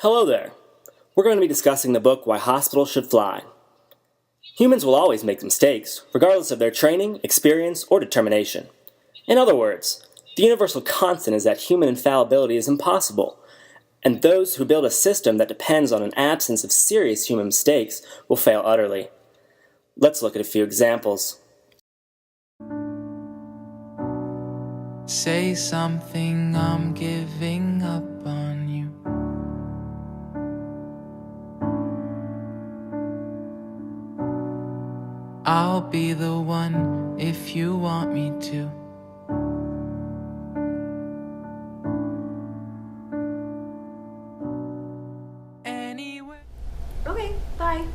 Hello there. We're going to be discussing the book Why Hospitals Should Fly. Humans will always make mistakes, regardless of their training, experience, or determination. In other words, the universal constant is that human infallibility is impossible, and those who build a system that depends on an absence of serious human mistakes will fail utterly. Let's look at a few examples. Say something, I'm giving up on you. I'll be the one if you want me to. Anyway. Okay, bye.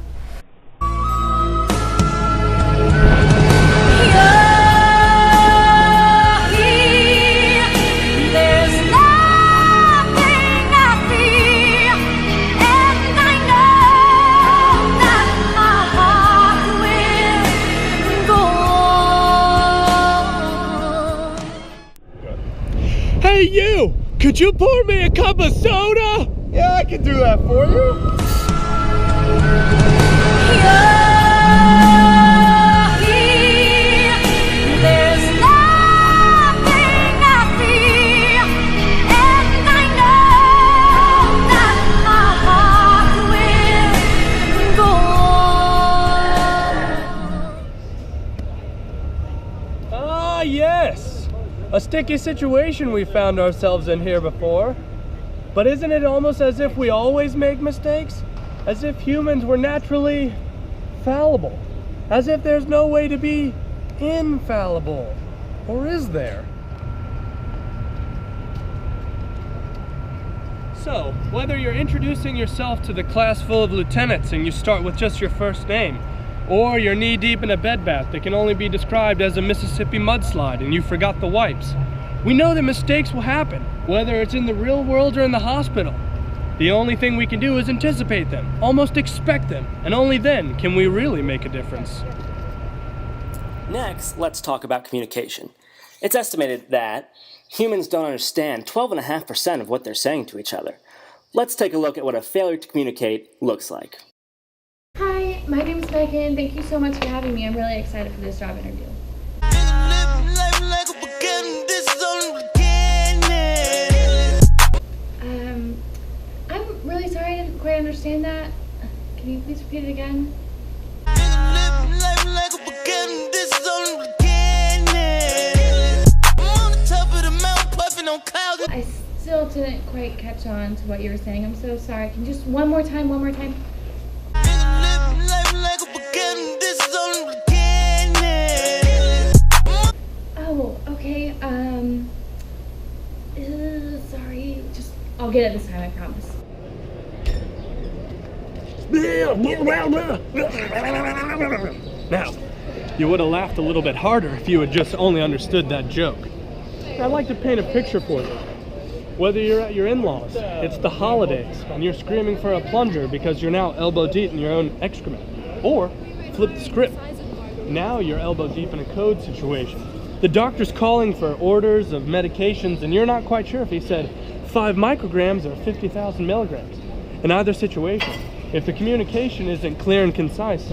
Hey you! Could you pour me a cup of soda? Yeah, I can do that for you. Ah, yes! A sticky situation we found ourselves in here before. But isn't it almost as if we always make mistakes? As if humans were naturally fallible. As if there's no way to be infallible. Or is there? So, whether you're introducing yourself to the class full of lieutenants and you start with just your first name, or you're knee-deep in a bed bath that can only be described as a Mississippi mudslide and you forgot the wipes, we know that mistakes will happen, whether it's in the real world or in the hospital. The only thing we can do is anticipate them, almost expect them, and only then can we really make a difference. Next, let's talk about communication. It's estimated that humans don't understand 12.5% of what they're saying to each other. Let's take a look at what a failure to communicate looks like. Hi, my name is Megan. Thank you so much for having me. I'm really excited for this job interview. I'm really sorry, I didn't quite understand that. Can you please repeat it again? I still didn't quite catch on to what you were saying. I'm so sorry. Can you just one more time? Oh, okay. Sorry. Just, I'll get it this time, I promise. Now, you would have laughed a little bit harder if you had just only understood that joke. I'd like to paint a picture for you. Whether you're at your in-laws, it's the holidays, and you're screaming for a plunger because you're now elbow deep in your own excrement. Or, flip the script. Now you're elbow deep in a code situation. The doctor's calling for orders of medications, and you're not quite sure if he said 5 micrograms or 50,000 milligrams. In either situation, if the communication isn't clear and concise,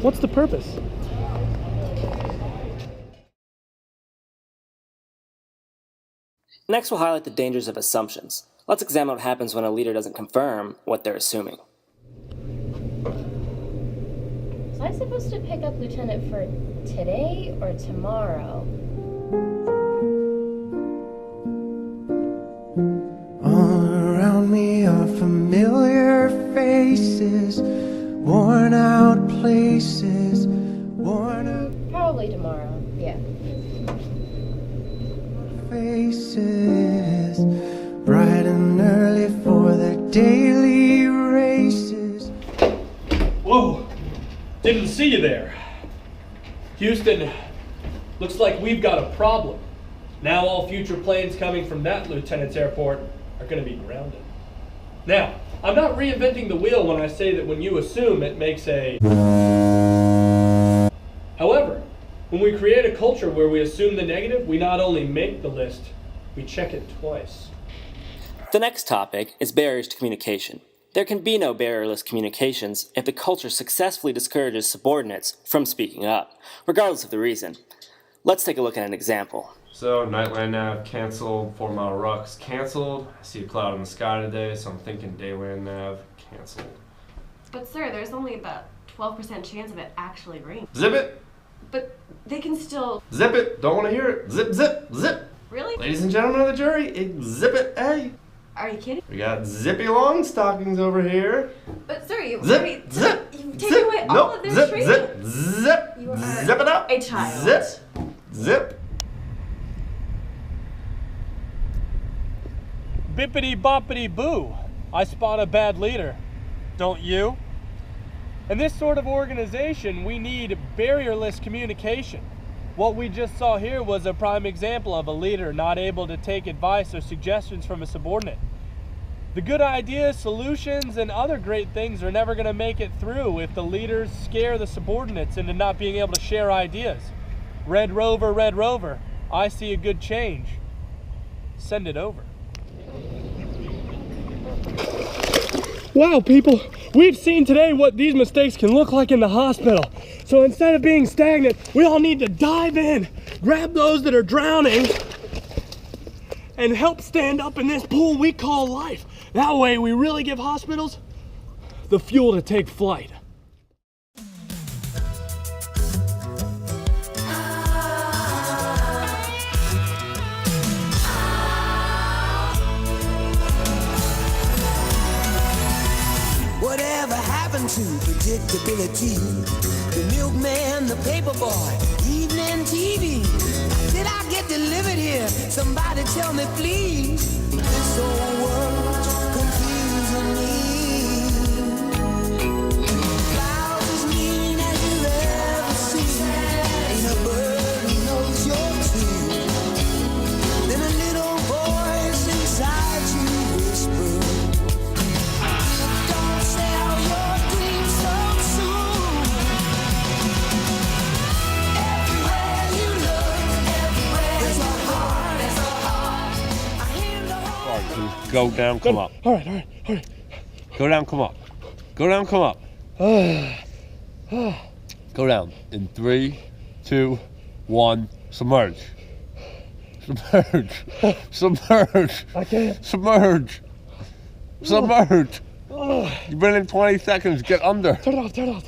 what's the purpose? Next, we'll highlight the dangers of assumptions. Let's examine what happens when a leader doesn't confirm what they're assuming. Was I supposed to pick up Lieutenant for today or tomorrow? All around me are familiar faces, worn out places, worn out Probably tomorrow, yeah. faces, bright and early for their daily races. Whoa! Didn't see you there. Houston, looks like we've got a problem. Now all future planes coming from that lieutenant's airport are going to be grounded. Now, I'm not reinventing the wheel when I say that when you assume, it makes a... However, when we create a culture where we assume the negative, we not only make the list, we check it twice. The next topic is barriers to communication. There can be no barrierless communications if the culture successfully discourages subordinates from speaking up, regardless of the reason. Let's take a look at an example. So, Nightland Nav canceled, 4 Mile Rocks canceled. I see a cloud in the sky today, so I'm thinking Dayland Nav canceled. But sir, there's only about 12% chance of it actually raining. Zip it! But they can still... Zip it! Don't want to hear it! Zip, zip, zip! Really? Ladies and gentlemen of the jury, exhibit A. Are you kidding? We got zippy long stockings over here. But sir, you've Zip, already... zip, You've taken zip, away all nope, of their zip, training. zip, zip, You are zip it up. a child. Zip, zip. Bippity boppity boo. I spot a bad leader. Don't you? In this sort of organization, we need barrierless communication. What we just saw here was a prime example of a leader not able to take advice or suggestions from a subordinate. The good ideas, solutions, and other great things are never going to make it through if the leaders scare the subordinates into not being able to share ideas. Red Rover, I see a good change. Send it over. Wow, people, we've seen today what these mistakes can look like in the hospital. So instead of being stagnant, we all need to dive in, grab those that are drowning, and help stand up in this pool we call life. That way we really give hospitals the fuel to take flight. Whatever happened to predictability? The milkman, the paperboy, evening TV. Did I get delivered here? Somebody tell me, please. This whole world's confusing me. Clouds as mean as you've ever seen. Ain't a bird who knows you're true. Then a little voice inside you whispers. Go down, come up. All right. Go down, come up. Go down, come up. Go down. In 3, 2, 1, submerge. Submerge. Submerge. I can't. Submerge. Submerge. You've been in 20 seconds. Get under. Turn it off.